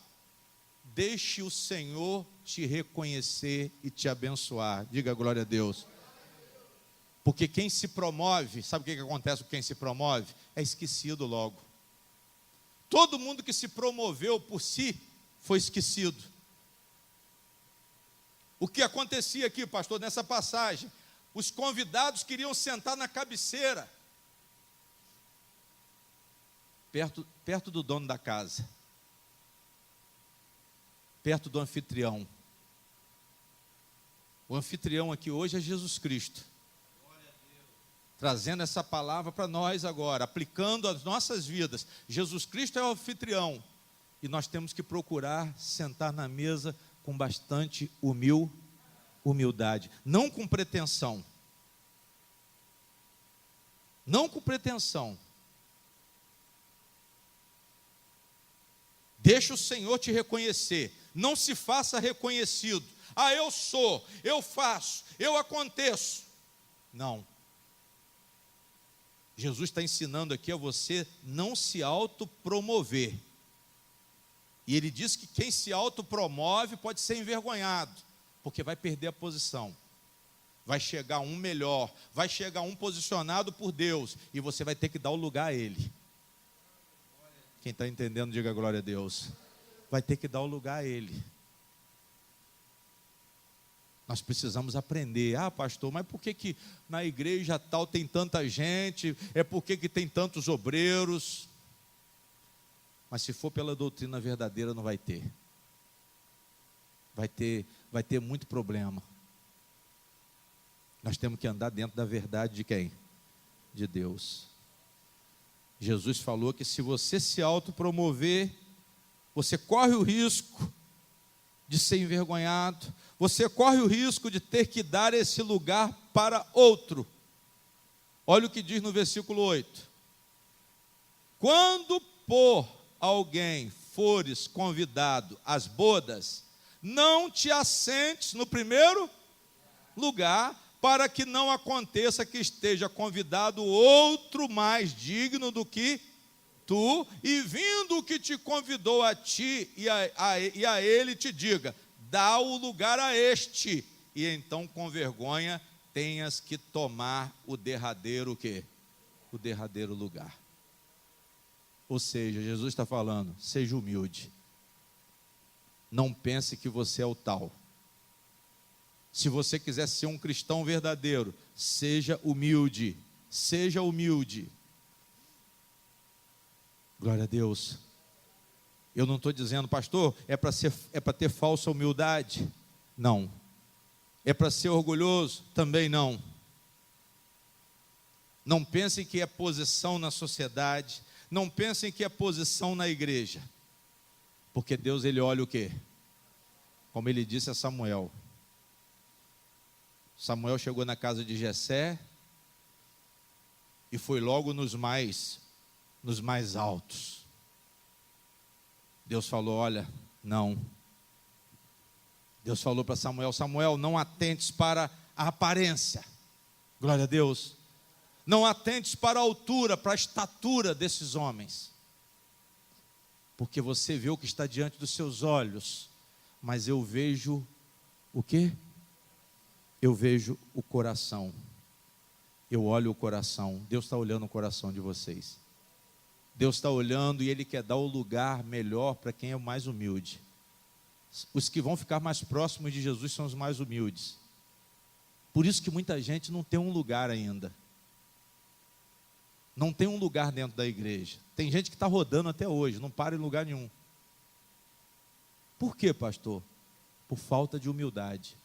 Deixe o Senhor te reconhecer e te abençoar. Diga glória a Deus. Porque quem se promove, sabe o que acontece com quem se promove? É esquecido logo. Todo mundo que se promoveu por si, foi esquecido. O que acontecia aqui, pastor, nessa passagem? Os convidados queriam sentar na cabeceira, perto do dono da casa, perto do anfitrião. O anfitrião aqui hoje é Jesus Cristo, trazendo essa palavra para nós agora, aplicando as nossas vidas. Jesus Cristo é o anfitrião, e nós temos que procurar sentar na mesa com bastante humildade, não com pretensão. Não com pretensão. Deixa o Senhor te reconhecer. Não se faça reconhecido. Ah, eu sou, eu faço, eu aconteço. Não. Jesus está ensinando aqui a você não se autopromover. E ele diz que quem se autopromove pode ser envergonhado, porque vai perder a posição. Vai chegar um melhor, vai chegar um posicionado por Deus, e você vai ter que dar o lugar a ele. Quem está entendendo, diga glória a Deus. Vai ter que dar o lugar a ele. Nós precisamos aprender. Ah, pastor, mas por que na igreja tal tem tanta gente? É porque que tem tantos obreiros? Mas se for pela doutrina verdadeira, não vai ter. Vai ter muito problema. Nós temos que andar dentro da verdade de quem? De Deus. Jesus falou que se você se autopromover, você corre o risco de ser envergonhado, você corre o risco de ter que dar esse lugar para outro. Olha o que diz no versículo 8. Quando por alguém fores convidado às bodas, não te assentes no primeiro lugar, para que não aconteça que esteja convidado outro mais digno do que tu, e vindo o que te convidou a ti e a ele te diga, dá o lugar a este, e então com vergonha tenhas que tomar o derradeiro o quê? O derradeiro lugar. Ou seja, Jesus está falando, seja humilde. Não pense que você é o tal. Se você quiser ser um cristão verdadeiro, seja humilde. Seja humilde. Glória a Deus. Eu não estou dizendo, pastor, é para ter falsa humildade. Não. É para ser orgulhoso? Também não. Não pensem que é posição na sociedade. Não pensem que é posição na igreja. Porque Deus, Ele olha o quê? Como Ele disse a Samuel. Samuel chegou na casa de Jessé e foi logo nos mais altos. Deus falou, olha, não. Deus falou para Samuel, Samuel, não atentes para a aparência. Glória a Deus. Não atentes para a altura, para a estatura desses homens. Porque você vê o que está diante dos seus olhos, mas eu vejo o quê? Eu vejo o coração. Eu olho o coração. Deus está olhando o coração de vocês. Deus está olhando e Ele quer dar o lugar melhor para quem é o mais humilde. Os que vão ficar mais próximos de Jesus são os mais humildes. Por isso que muita gente não tem um lugar ainda. Não tem um lugar dentro da igreja. Tem gente que está rodando até hoje, não para em lugar nenhum. Por quê, pastor? Por falta de humildade.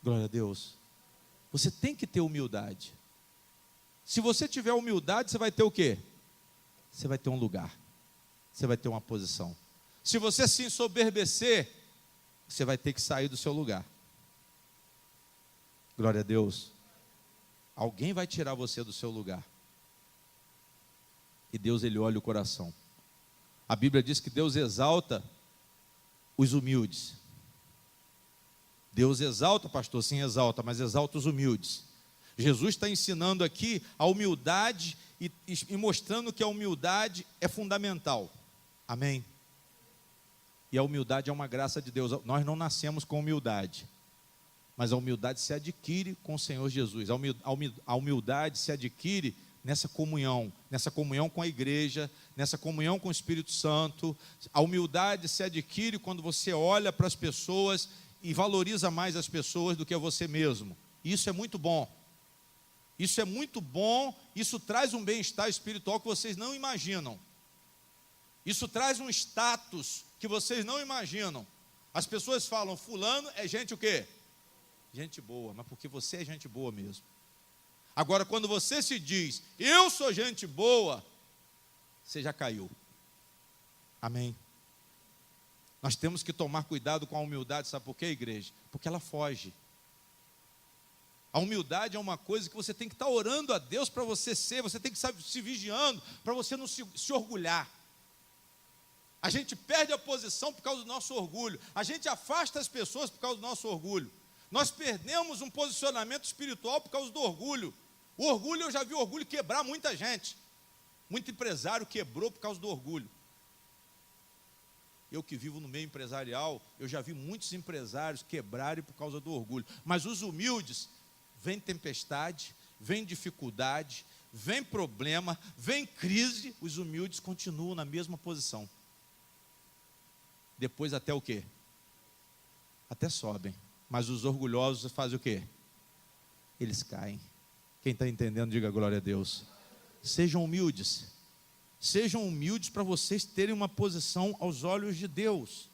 Glória a Deus. Você tem que ter humildade. Se você tiver humildade, você vai ter o quê? Você vai ter um lugar. Você vai ter uma posição. Se você se ensoberbecer, você vai ter que sair do seu lugar. Glória a Deus. Alguém vai tirar você do seu lugar. E Deus, Ele olha o coração. A Bíblia diz que Deus exalta os humildes. Deus exalta, pastor, sim, exalta, mas exalta os humildes. Jesus está ensinando aqui a humildade e mostrando que a humildade é fundamental. Amém? E a humildade é uma graça de Deus. Nós não nascemos com humildade, mas a humildade se adquire com o Senhor Jesus. A humildade se adquire nessa comunhão com a igreja, nessa comunhão com o Espírito Santo. A humildade se adquire quando você olha para as pessoas e valoriza mais as pessoas do que a você mesmo. Isso é muito bom. Isso é muito bom, isso traz um bem-estar espiritual que vocês não imaginam. Isso traz um status que vocês não imaginam. As pessoas falam, fulano é gente o quê? Gente boa, mas porque você é gente boa mesmo. Agora, quando você se diz, eu sou gente boa, você já caiu. Amém? Nós temos que tomar cuidado com a humildade, sabe por quê, igreja? Porque ela foge. A humildade é uma coisa que você tem que estar orando a Deus para você ser, você tem que estar se vigiando para você não se orgulhar. A gente perde a posição por causa do nosso orgulho. A gente afasta as pessoas por causa do nosso orgulho. Nós perdemos um posicionamento espiritual por causa do orgulho. O orgulho, eu já vi o orgulho quebrar muita gente. Muito empresário quebrou por causa do orgulho. Eu que vivo no meio empresarial, eu já vi muitos empresários quebrarem por causa do orgulho. Mas os humildes, vem tempestade, vem dificuldade, vem problema, vem crise, os humildes continuam na mesma posição. Depois até o quê? Até sobem. Mas os orgulhosos fazem o quê? Eles caem. Quem está entendendo, diga glória a Deus. Sejam humildes. Sejam humildes para vocês terem uma posição aos olhos de Deus.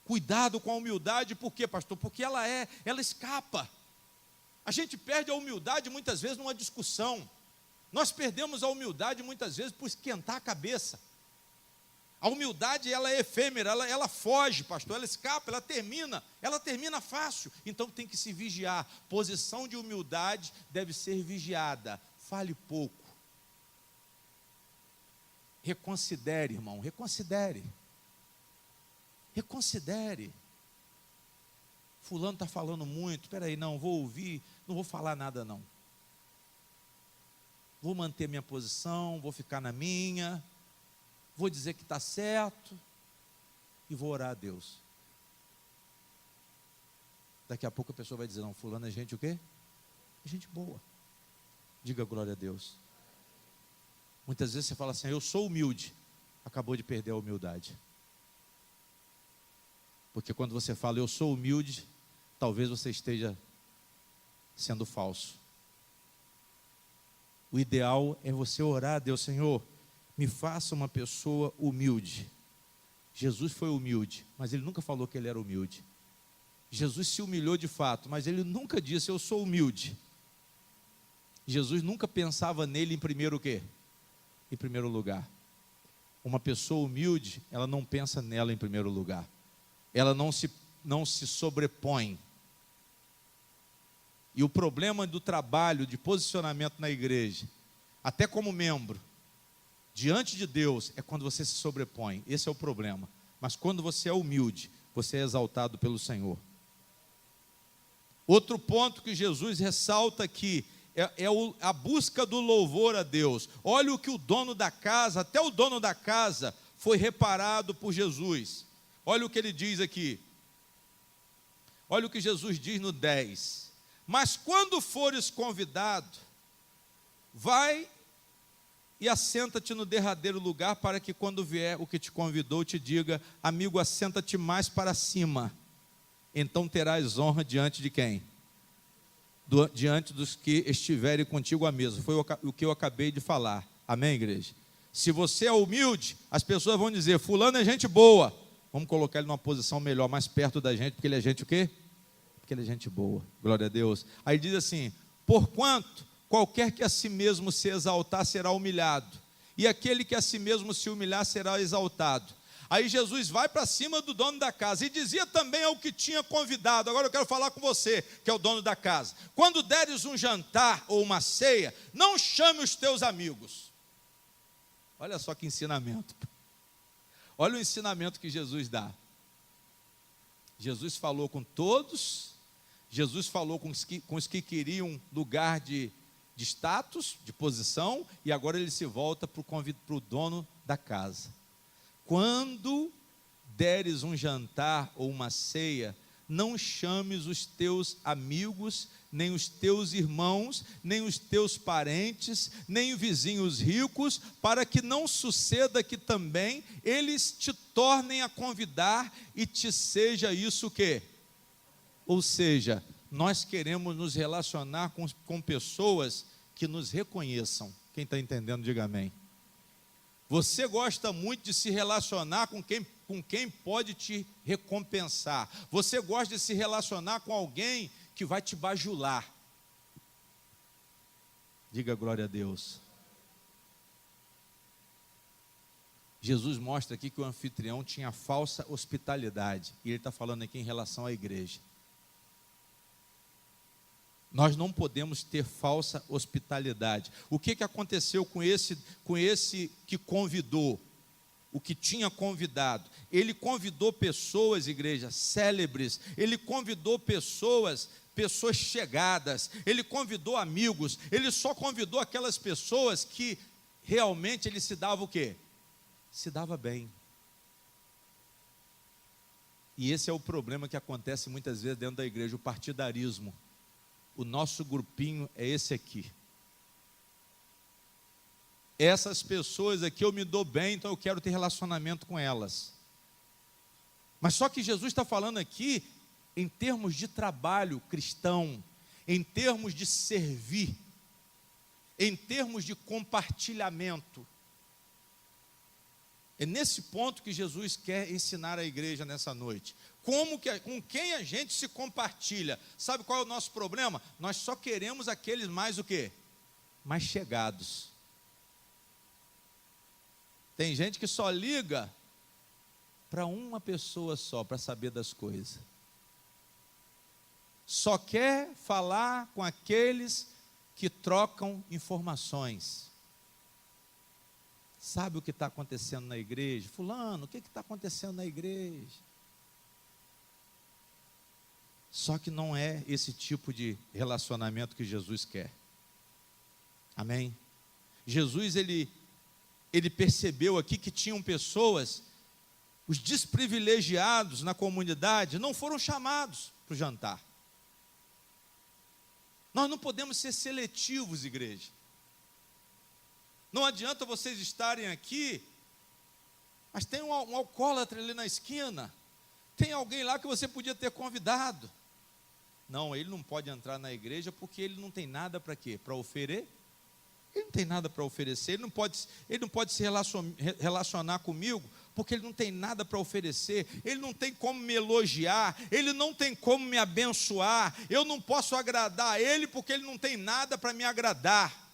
Cuidado com a humildade, por quê, pastor? Porque ela escapa. A gente perde a humildade muitas vezes numa discussão. Nós perdemos a humildade muitas vezes por esquentar a cabeça. A humildade, ela é efêmera, ela foge, pastor, ela escapa, ela termina fácil. Então tem que se vigiar. Posição de humildade deve ser vigiada. Fale pouco. Reconsidere, irmão, reconsidere. Reconsidere. Fulano está falando muito, espera aí, não, vou ouvir, não vou falar nada não. Vou manter minha posição, vou ficar na minha, vou dizer que está certo e vou orar a Deus. Daqui a pouco a pessoa vai dizer, não, fulano é gente o quê? É gente boa. Diga glória a Deus. Muitas vezes você fala assim, eu sou humilde, acabou de perder a humildade. Porque quando você fala, eu sou humilde, talvez você esteja sendo falso. O ideal é você orar a Deus, Senhor, me faça uma pessoa humilde. Jesus foi humilde, mas ele nunca falou que ele era humilde. Jesus se humilhou de fato, mas ele nunca disse, eu sou humilde. Jesus nunca pensava nele em primeiro o quê? Em primeiro lugar. Uma pessoa humilde, ela não pensa nela em primeiro lugar. Ela não se sobrepõe. E o problema do trabalho, de posicionamento na igreja, até como membro, diante de Deus, é quando você se sobrepõe. Esse é o problema. Mas quando você é humilde, você é exaltado pelo Senhor. Outro ponto que Jesus ressalta aqui, a busca do louvor a Deus. Olha o que o dono da casa, até o dono da casa, foi reparado por Jesus. Olha o que ele diz aqui. Olha o que Jesus diz no 10. Mas quando fores convidado, vai e assenta-te no derradeiro lugar, para que quando vier o que te convidou, te diga, amigo, assenta-te mais para cima. Então terás honra diante de quem? Diante dos que estiverem contigo à mesa. Foi o que eu acabei de falar. Amém, igreja? Se você é humilde, as pessoas vão dizer, fulano é gente boa. Vamos colocar ele numa posição melhor, mais perto da gente, porque ele é gente o quê? Porque ele é gente boa. Glória a Deus. Aí diz assim, porquanto qualquer que a si mesmo se exaltar será humilhado, e aquele que a si mesmo se humilhar será exaltado. Aí Jesus vai para cima do dono da casa e dizia também ao que tinha convidado. Agora eu quero falar com você, que é o dono da casa. Quando deres um jantar ou uma ceia, não chame os teus amigos. Olha só que ensinamento. Olha o ensinamento que Jesus dá. Jesus falou com todos. Jesus falou com os que queriam lugar de status, de posição. E agora ele se volta para o dono da casa. Quando deres um jantar ou uma ceia, não chames os teus amigos, nem os teus irmãos, nem os teus parentes, nem os vizinhos ricos, para que não suceda que também eles te tornem a convidar e te seja isso o quê? Ou seja, nós queremos nos relacionar com pessoas que nos reconheçam. Quem está entendendo, diga amém. Você gosta muito de se relacionar com quem pode te recompensar. Você gosta de se relacionar com alguém que vai te bajular. Diga glória a Deus. Jesus mostra aqui que o anfitrião tinha falsa hospitalidade. E ele está falando aqui em relação à igreja. Nós não podemos ter falsa hospitalidade. O que aconteceu com esse que convidou? O que tinha convidado? Ele convidou pessoas, igreja, célebres. Ele convidou pessoas chegadas. Ele convidou amigos. Ele só convidou aquelas pessoas que realmente ele se dava o quê? Se dava bem. E esse é o problema que acontece muitas vezes dentro da igreja, o partidarismo. O nosso grupinho é esse aqui. Essas pessoas aqui eu me dou bem, então eu quero ter relacionamento com elas. Mas só que Jesus está falando aqui em termos de trabalho cristão, em termos de servir, em termos de compartilhamento. É nesse ponto que Jesus quer ensinar a igreja nessa noite. Com quem a gente se compartilha. Sabe qual é o nosso problema? Nós só queremos aqueles mais o quê? Mais chegados. Tem gente que só liga para uma pessoa só, para saber das coisas. Só quer falar com aqueles que trocam informações. Sabe o que está acontecendo na igreja? Fulano, o que está acontecendo na igreja? Só que não é esse tipo de relacionamento que Jesus quer. Amém? Jesus, ele percebeu aqui que tinham pessoas, os desprivilegiados na comunidade, não foram chamados para o jantar. Nós não podemos ser seletivos, igreja. Não adianta vocês estarem aqui, mas tem um alcoólatra ali na esquina, tem alguém lá que você podia ter convidado. Não, ele não pode entrar na igreja porque ele não tem nada para quê? Para oferecer? Ele não tem nada para oferecer, ele não pode se relacionar comigo porque ele não tem nada para oferecer, ele não tem como me elogiar, ele não tem como me abençoar, eu não posso agradar a ele porque ele não tem nada para me agradar.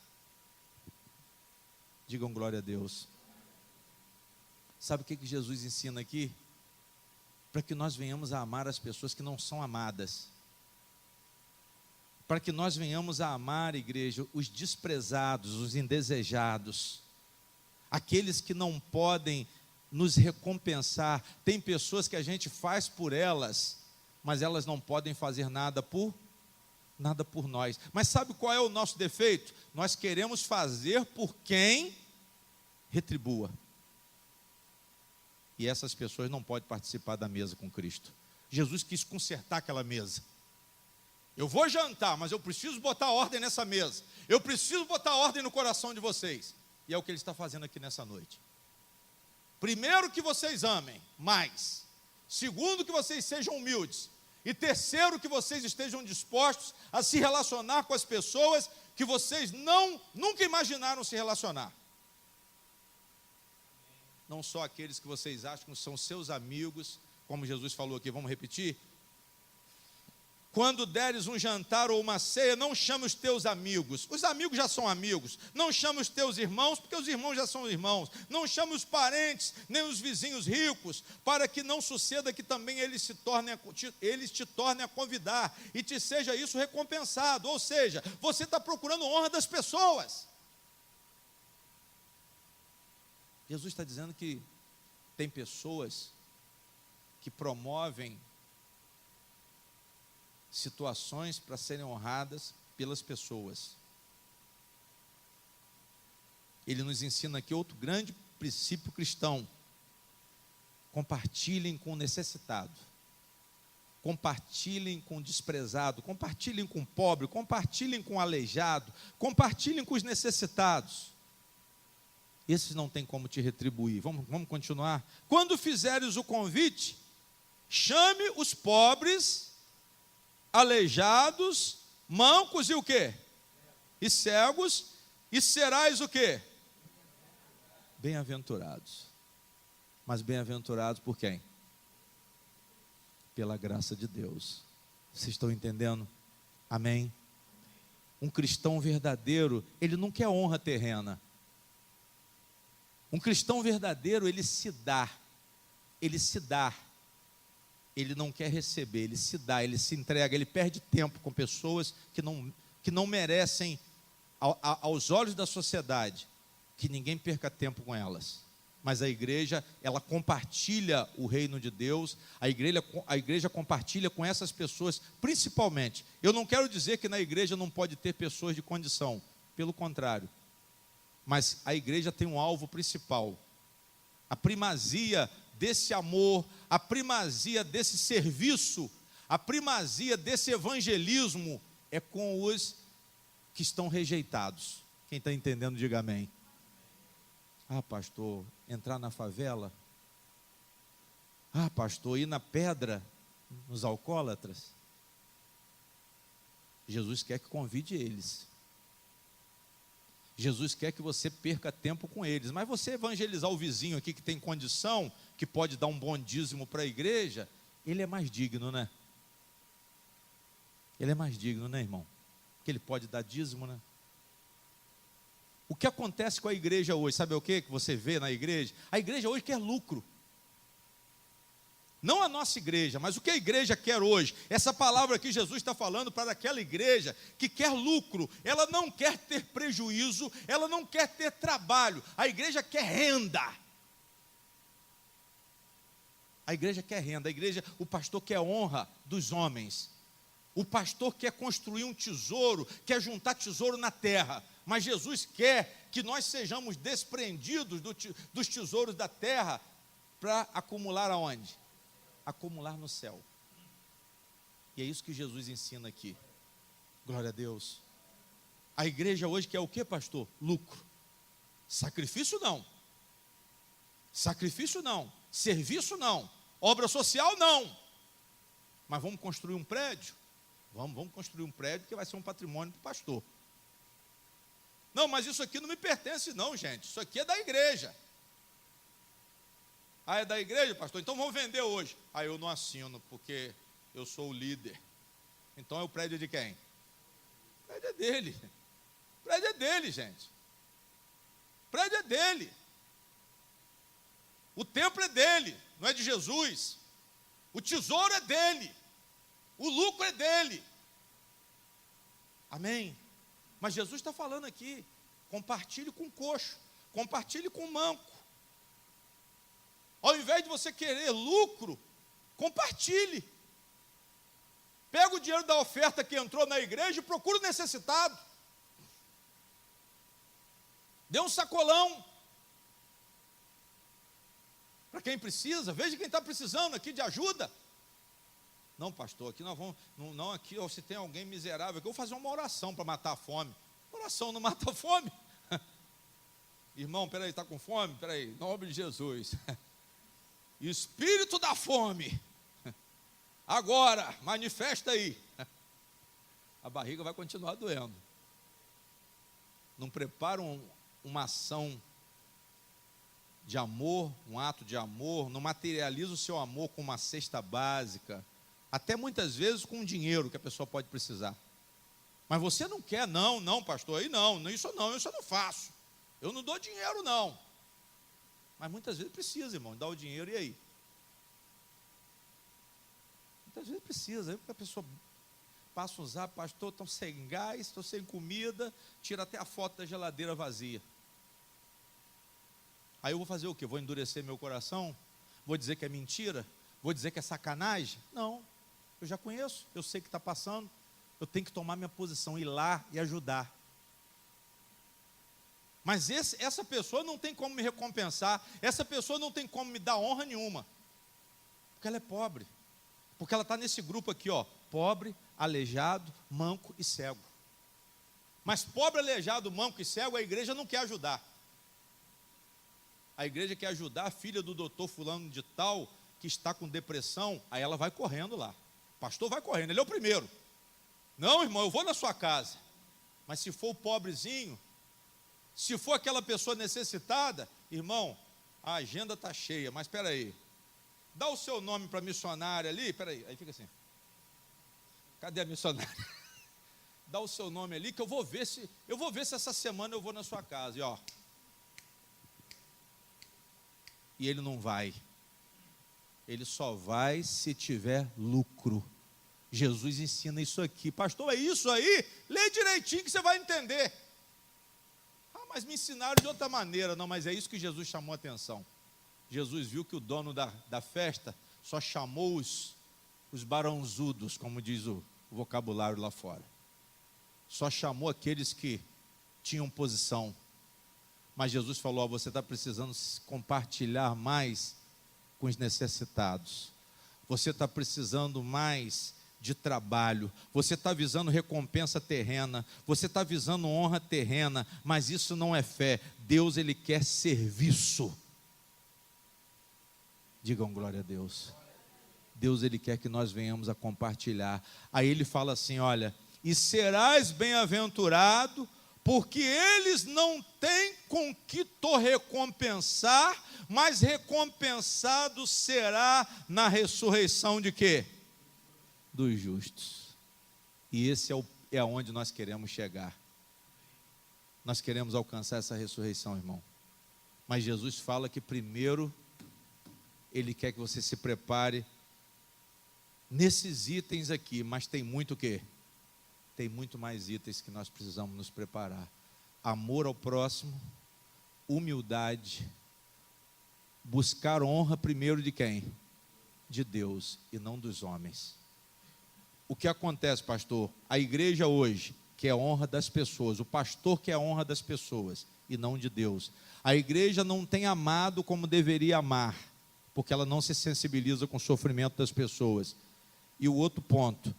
Digam glória a Deus. Sabe o que Jesus ensina aqui? Para que nós venhamos a amar as pessoas que não são amadas. Para que nós venhamos a amar, igreja, os desprezados, os indesejados, aqueles que não podem nos recompensar. Tem pessoas que a gente faz por elas, mas elas não podem fazer nada por nós. Mas sabe qual é o nosso defeito? Nós queremos fazer por quem retribua. E essas pessoas não podem participar da mesa com Cristo. Jesus quis consertar aquela mesa. Eu vou jantar, mas eu preciso botar ordem nessa mesa. Eu preciso botar ordem no coração de vocês. E é o que Ele está fazendo aqui nessa noite. Primeiro, que vocês amem mais. Segundo, que vocês sejam humildes. E terceiro, que vocês estejam dispostos a se relacionar com as pessoas que vocês nunca imaginaram se relacionar. Não só aqueles que vocês acham que são seus amigos, como Jesus falou aqui, vamos repetir? Quando deres um jantar ou uma ceia, não chame os teus amigos. Os amigos já são amigos. Não chame os teus irmãos, porque os irmãos já são irmãos. Não chame os parentes, nem os vizinhos ricos, para que não suceda que também eles te tornem a convidar, e te seja isso recompensado. Ou seja, você está procurando honra das pessoas. Jesus está dizendo que tem pessoas que promovem situações para serem honradas pelas pessoas. Ele nos ensina aqui outro grande princípio cristão: compartilhem com o necessitado, compartilhem com o desprezado, compartilhem com o pobre, compartilhem com o aleijado, compartilhem com os necessitados. Esses não tem como te retribuir. Vamos continuar? Quando fizeres o convite, chame os pobres, aleijados, mancos e o quê? E cegos, e serás o quê? Bem-aventurados. Mas bem-aventurados por quem? Pela graça de Deus. Vocês estão entendendo? Amém? Um cristão verdadeiro, ele não quer honra terrena. Um cristão verdadeiro, ele se dá. Ele se dá. Ele não quer receber, ele se dá, ele se entrega, ele perde tempo com pessoas que não merecem, aos olhos da sociedade, que ninguém perca tempo com elas. Mas a igreja, ela compartilha o reino de Deus, a igreja compartilha com essas pessoas, principalmente. Eu não quero dizer que na igreja não pode ter pessoas de condição, pelo contrário. Mas a igreja tem um alvo principal. A primazia desse amor, a primazia desse serviço, a primazia desse evangelismo é com os que estão rejeitados. Quem está entendendo, diga amém. Ah, pastor, entrar na favela? Ah, pastor, ir na pedra, nos alcoólatras? Jesus quer que convide eles. Jesus quer que você perca tempo com eles. Mas você evangelizar o vizinho aqui que tem condição, que pode dar um bom dízimo para a igreja, ele é mais digno, né? Ele é mais digno, né, irmão? Que ele pode dar dízimo, né? O que acontece com a igreja hoje? Sabe o que você vê na igreja? A igreja hoje quer lucro. Não a nossa igreja, mas o que a igreja quer hoje? Essa palavra que Jesus está falando para aquela igreja que quer lucro, ela não quer ter prejuízo, ela não quer ter trabalho, a igreja quer renda. A igreja quer renda, o pastor quer honra dos homens. O pastor quer construir um tesouro, quer juntar tesouro na terra, mas Jesus quer que nós sejamos desprendidos dos tesouros da terra para acumular aonde? Acumular no céu. E é isso que Jesus ensina aqui. Glória a Deus. A igreja hoje quer o que, pastor? Lucro. Sacrifício não. Sacrifício não. Serviço não. Obra social não. Mas vamos construir um prédio? Vamos construir um prédio que vai ser um patrimônio para o pastor. Não, mas isso aqui não me pertence não, gente. Isso aqui é da igreja. Ah, é da igreja, pastor? Então vamos vender hoje. Ah, eu não assino, porque eu sou o líder. Então é o prédio de quem? O prédio é dele. O prédio é dele, gente. O prédio é dele. O templo é dele, não é de Jesus. O tesouro é dele. O lucro é dele. Amém? Mas Jesus está falando aqui, compartilhe com o coxo, compartilhe com o manco. Ao invés de você querer lucro, compartilhe. Pega o dinheiro da oferta que entrou na igreja e procura o necessitado. Dê um sacolão para quem precisa. Veja quem está precisando aqui de ajuda. Não, pastor, aqui nós vamos. Não, aqui, ó, se tem alguém miserável, aqui eu vou fazer uma oração para matar a fome. Oração não mata a fome. Irmão, peraí, está com fome? Peraí, em nome de Jesus. Espírito da fome, agora, manifesta aí. A barriga vai continuar doendo. Não prepara uma ação de amor, um ato de amor, não materializa o seu amor com uma cesta básica, até muitas vezes com dinheiro que a pessoa pode precisar. Mas você não quer, não, pastor, aí isso eu não faço. Eu não dou dinheiro, não. Mas muitas vezes precisa, irmão, dar o dinheiro e aí? Muitas vezes precisa, aí a pessoa passa a usar, pastor, estou sem gás, estou sem comida, tira até a foto da geladeira vazia. Aí eu vou fazer o quê? Vou endurecer meu coração? Vou dizer que é mentira? Vou dizer que é sacanagem? Não, eu já conheço, eu sei que está passando, eu tenho que tomar minha posição, ir lá e ajudar. Mas essa pessoa não tem como me recompensar, essa pessoa não tem como me dar honra nenhuma, porque ela é pobre, porque ela está nesse grupo aqui, ó, pobre, aleijado, manco e cego. Mas pobre, aleijado, manco e cego, a igreja não quer ajudar. A igreja quer ajudar a filha do doutor fulano de tal, que está com depressão, aí ela vai correndo lá. O pastor vai correndo, ele é o primeiro. Não, irmão, eu vou na sua casa. Mas se for o pobrezinho, se for aquela pessoa necessitada, irmão, a agenda está cheia, mas espera aí, dá o seu nome para a missionária ali, espera aí fica assim, cadê a missionária? Dá o seu nome ali, que eu vou ver se essa semana eu vou na sua casa, e ó, e ele não vai, ele só vai se tiver lucro. Jesus ensina isso aqui, pastor, é isso aí? Lê direitinho que você vai entender. Mas me ensinaram de outra maneira. Não, mas é isso que Jesus chamou a atenção. Jesus viu que o dono da festa só chamou os barãozudos, como diz o vocabulário lá fora. Só chamou aqueles que tinham posição. Mas Jesus falou, ó, você está precisando compartilhar mais com os necessitados. Você está precisando mais de trabalho, você está visando recompensa terrena, você está visando honra terrena, mas isso não é fé. Deus, Ele quer serviço. Digam glória a Deus. Deus, Ele quer que nós venhamos a compartilhar. Aí Ele fala assim, olha, e serás bem-aventurado, porque eles não têm com que te recompensar, mas recompensado será na ressurreição de quê? Dos justos. E esse é aonde nós queremos chegar. Nós queremos alcançar essa ressurreição, irmão. Mas Jesus fala que primeiro Ele quer que você se prepare nesses itens aqui, mas tem muito o quê? Tem muito mais itens que nós precisamos nos preparar. Amor ao próximo, humildade, buscar honra primeiro de quem? De Deus e não dos homens. O que acontece, pastor? A igreja hoje quer a honra das pessoas, o pastor quer a honra das pessoas e não de Deus. A igreja não tem amado como deveria amar, porque ela não se sensibiliza com o sofrimento das pessoas. E o outro ponto,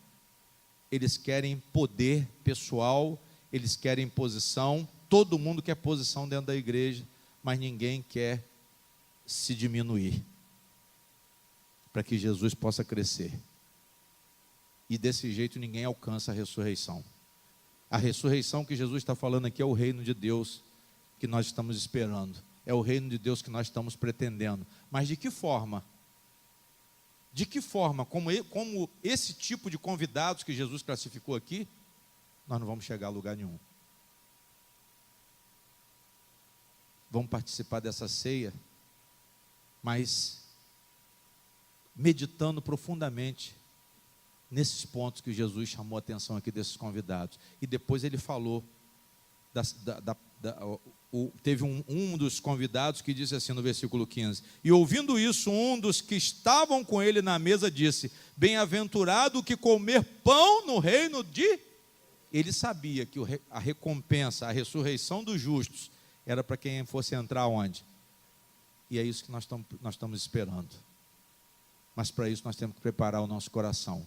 eles querem poder pessoal, eles querem posição, todo mundo quer posição dentro da igreja, mas ninguém quer se diminuir, para que Jesus possa crescer. E desse jeito ninguém alcança a ressurreição. A ressurreição que Jesus está falando aqui é o reino de Deus que nós estamos esperando, é o reino de Deus que nós estamos pretendendo. Mas de que forma? De que forma, como esse tipo de convidados que Jesus classificou aqui, nós não vamos chegar a lugar nenhum. Vamos participar dessa ceia, mas meditando profundamente nesses pontos que Jesus chamou a atenção aqui desses convidados. E depois ele falou, teve um dos convidados que disse assim no versículo 15, e ouvindo isso, um dos que estavam com ele na mesa disse, bem-aventurado o que comer pão no reino de... Ele sabia que a recompensa, a ressurreição dos justos, era para quem fosse entrar onde? E é isso que nós estamos esperando. Mas para isso nós temos que preparar o nosso coração.